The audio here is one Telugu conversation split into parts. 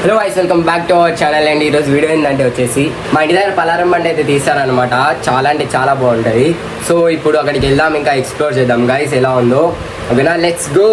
Hello guys, welcome back to our channel. And ఈరోజు వీడియో ఏంటంటే వచ్చేసి మా ఇంటి దగ్గర పలారం బండి అయితే తీస్తారనమాట. చాలా అంటే చాలా బాగుంటుంది. సో ఇప్పుడు అక్కడికి వెళ్దాం, ఇంకా ఎక్స్ప్లోర్ చేద్దాం గైస్ ఎలా ఉందో. ఓకేనా, లెట్స్ గో.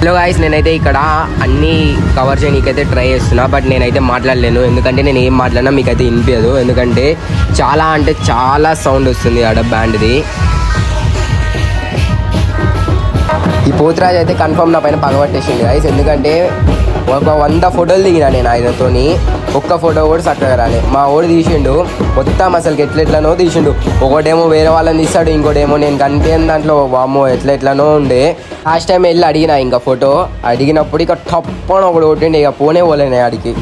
హలో గాయస్, నేనైతే ఇక్కడ అన్నీ కవర్ చేయడానికైతే ట్రై చేస్తున్నా. బట్ నేనైతే మాట్లాడలేను, ఎందుకంటే నేను ఏం మాట్లాడినా మీకైతే వినిపించదు. ఎందుకంటే చాలా అంటే చాలా సౌండ్ వస్తుంది ఆడ బ్యాండ్ది. ఈ పోతురాజు అయితే కన్ఫర్మ్ నా పైన పగబట్టేసింది గాయస్. ఎందుకంటే ఒక 100 ఫోటోలు దిగినా నేను ఆయనతోని, ఒక్క ఫోటో కూడా చక్కగా రాలే. మా ఓడి తీసిండు మొత్తం, అసలు ఎట్లెట్లనో తీసిండు. ఒకటేమో వేరే వాళ్ళని తీస్తాడు, ఇంకోటేమో నేను కనిపించిన దాంట్లో వామో ఎట్లెట్లనో ఉండే. లాస్ట్ టైం వెళ్ళి అడిగినా ఇంకా ఫోటో, అడిగినప్పుడు ఇక టప్పని ఒకటి కొట్టిండి, ఇక పోనే పోలేనే ఆడికి.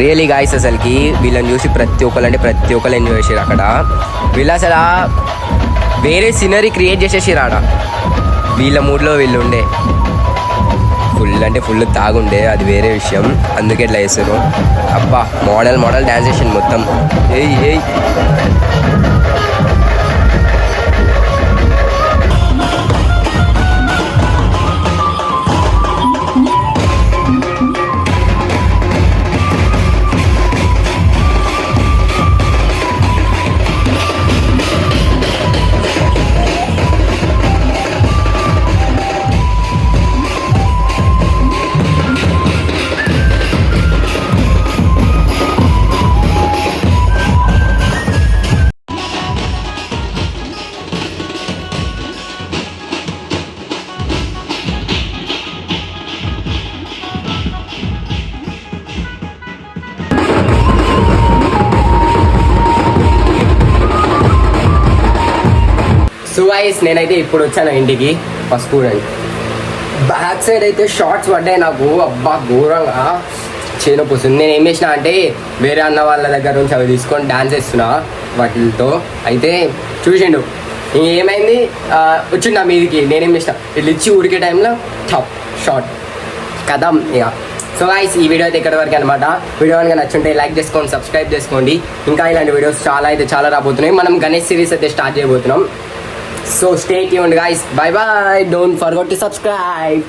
రియలీ గాయస్, అసలుకి వీళ్ళని చూసి ప్రతి ఒక్కరు ఎంజాయ్ చేసారు. అక్కడ వీళ్ళు అసలు వేరే సీనరీ క్రియేట్ చేసేసారు ఆడ. వీళ్ళ మూడ్లో వీళ్ళు ఉండే ఫుల్ తాగుండే, అది వేరే విషయం. అందుకే ఇట్లా చేస్తారు. అబ్బా, మోడల్ డ్యాన్స్ చేసింది మొత్తం. ఏయ్ గాయస్ నేనైతే ఇప్పుడు వచ్చాను ఇంటికి ఫస్ట్ చూడండి బ్యాక్ సైడ్ అయితే షార్ట్స్ పడ్డాయి నాకు అబ్బా ఘోరంగా చేను పోస్తుంది. నేను ఏం చేసిన అంటే వేరే అన్న వాళ్ళ దగ్గర నుంచి అవి తీసుకొని డాన్స్ చేస్తున్నా వాటితో. అయితే చూసిండు ఏమైంది వచ్చిండు నా మీదకి. నేనేం చేసిన ఇట్లా ఇచ్చి ఉరికే టైంలో టాప్ షార్ట్ కథం ఇక. సో గైస్ ఈ వీడియో అయితే ఇక్కడ వరకు అనమాట. వీడియో కనుక నచ్చుంటే లైక్ చేసుకోండి, సబ్స్క్రైబ్ చేసుకోండి. ఇంకా ఇలాంటి వీడియోస్ చాలా రాబోతున్నాయి. మనం గణేష్ సిరీస్ అయితే స్టార్ట్ చేయబోతున్నాం. So stay tuned guys. By by. Don't forget to subscribe.